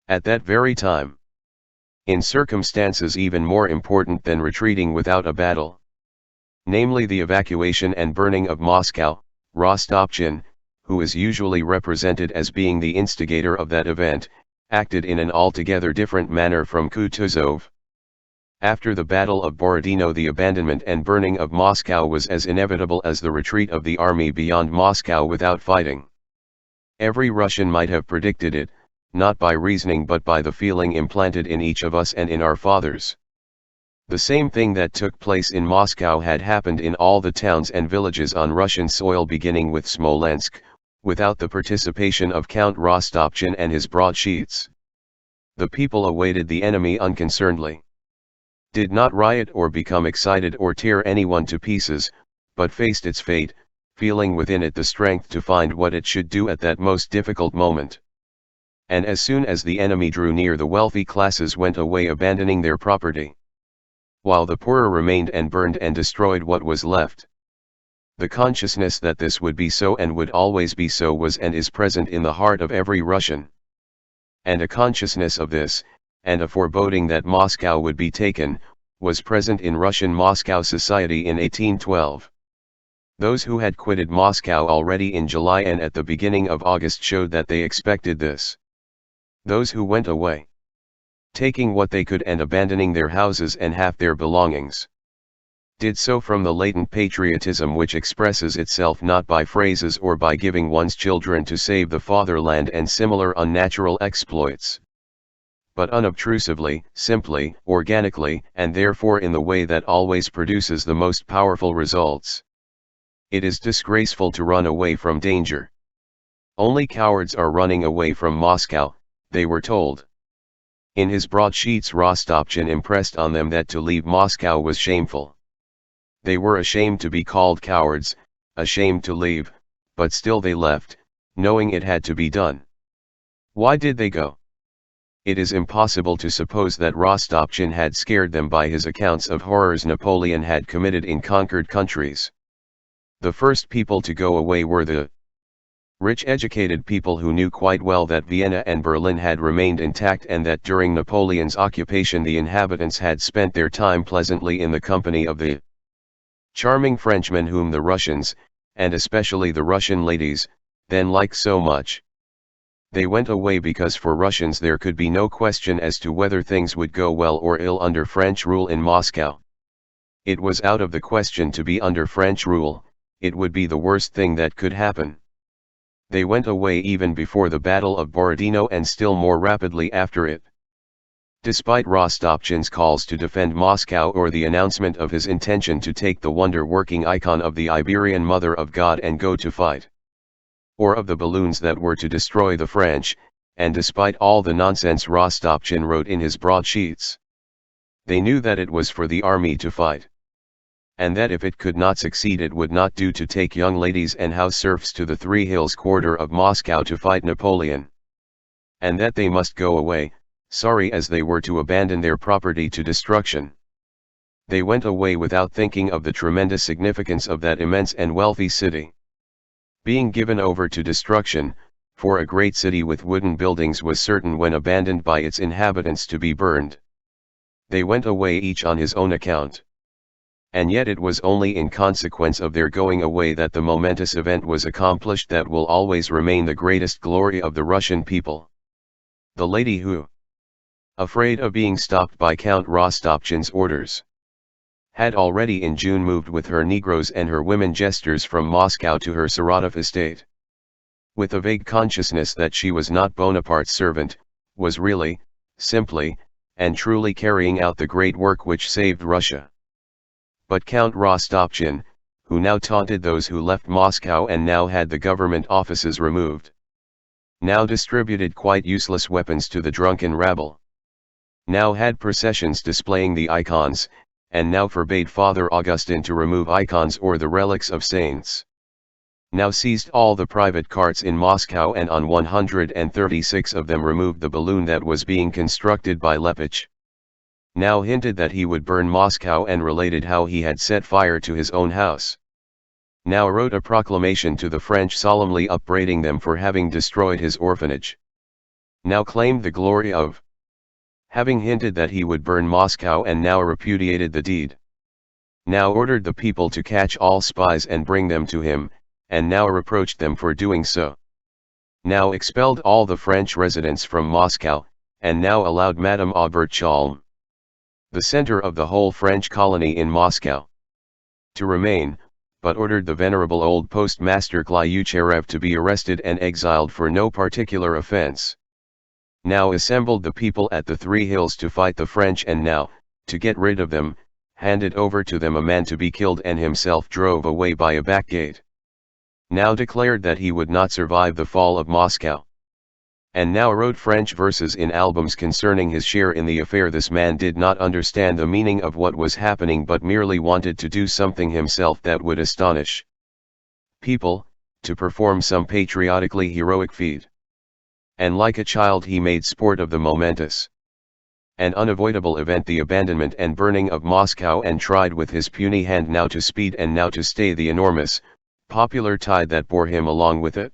At that very time, in circumstances even more important than retreating without a battle, namely the evacuation and burning of Moscow, Rostopchin, who is usually represented as being the instigator of that event, acted in an altogether different manner from Kutuzov. After the Battle of Borodino, the abandonment and burning of Moscow was as inevitable as the retreat of the army beyond Moscow without fighting. Every Russian might have predicted it, not by reasoning but by the feeling implanted in each of us and in our fathers. The same thing that took place in Moscow had happened in all the towns and villages on Russian soil, beginning with Smolensk, without the participation of Count Rostopchin and his broadsheets. The people awaited the enemy unconcernedly, did not riot or become excited or tear anyone to pieces, but faced its fate, feeling within it the strength to find what it should do at that most difficult moment. And as soon as the enemy drew near, the wealthy classes went away, abandoning their property, while the poorer remained and burned and destroyed what was left. The consciousness that this would be so and would always be so was and is present in the heart of every Russian. And a consciousness of this, and a foreboding that Moscow would be taken, was present in Russian Moscow society in 1812. Those who had quitted Moscow already in July and at the beginning of August showed that they expected this. Those who went away, taking what they could and abandoning their houses and half their belongings, did so from the latent patriotism which expresses itself not by phrases or by giving one's children to save the fatherland and similar unnatural exploits, but unobtrusively, simply, organically, and therefore in the way that always produces the most powerful results. It is disgraceful to run away from danger. Only cowards are running away from Moscow, they were told. In his broadsheets, Rostopchin impressed on them that to leave Moscow was shameful. They were ashamed to be called cowards, ashamed to leave, but still they left, knowing it had to be done. Why did they go? It is impossible to suppose that Rostopchin had scared them by his accounts of horrors Napoleon had committed in conquered countries. The first people to go away were the rich educated people who knew quite well that Vienna and Berlin had remained intact and that during Napoleon's occupation the inhabitants had spent their time pleasantly in the company of the charming Frenchmen whom the Russians, and especially the Russian ladies, then liked so much. They went away because for Russians there could be no question as to whether things would go well or ill under French rule in Moscow. It was out of the question to be under French rule, it would be the worst thing that could happen. They went away even before the Battle of Borodino and still more rapidly after it. Despite Rostopchin's calls to defend Moscow or the announcement of his intention to take the wonder-working icon of the Iberian Mother of God and go to fight, or of the balloons that were to destroy the French, and despite all the nonsense Rostopchin wrote in his broadsheets, they knew that it was for the army to fight, and that if it could not succeed it would not do to take young ladies and house serfs to the Three Hills quarter of Moscow to fight Napoleon, and that they must go away, sorry as they were to abandon their property to destruction. They went away without thinking of the tremendous significance of that immense and wealthy city being given over to destruction, for a great city with wooden buildings was certain when abandoned by its inhabitants to be burned. They went away each on his own account. And yet it was only in consequence of their going away that the momentous event was accomplished that will always remain the greatest glory of the Russian people. The lady who, afraid of being stopped by Count Rostopchin's orders, had already in June moved with her Negroes and her women jesters from Moscow to her Saratov estate, with a vague consciousness that she was not Bonaparte's servant, was really, simply, and truly carrying out the great work which saved Russia. But Count Rostopchin, who now taunted those who left Moscow and now had the government offices removed, now distributed quite useless weapons to the drunken rabble, now had processions displaying the icons, and now forbade Father Augustin to remove icons or the relics of saints, now seized all the private carts in Moscow and on 136 of them removed the balloon that was being constructed by Lepich, now hinted that he would burn Moscow and related how he had set fire to his own house, now wrote a proclamation to the French solemnly upbraiding them for having destroyed his orphanage, now claimed the glory of having hinted that he would burn Moscow and now repudiated the deed. Now ordered the people to catch all spies and bring them to him, and now reproached them for doing so. Now expelled all the French residents from Moscow, and now allowed Madame Aubert-Chalm, the center of the whole French colony in Moscow, to remain, but ordered the venerable old postmaster Klyucharev to be arrested and exiled for no particular offense. Now assembled the people at the Three Hills to fight the French, and now, to get rid of them, handed over to them a man to be killed and himself drove away by a back gate. Now declared that he would not survive the fall of Moscow. And now wrote French verses in albums concerning his share in the affair. This man did not understand the meaning of what was happening, but merely wanted to do something himself that would astonish people, to perform some patriotically heroic feat. And like a child he made sport of the momentous and unavoidable event, the abandonment and burning of Moscow, and tried with his puny hand now to speed and now to stay the enormous popular tide that bore him along with it.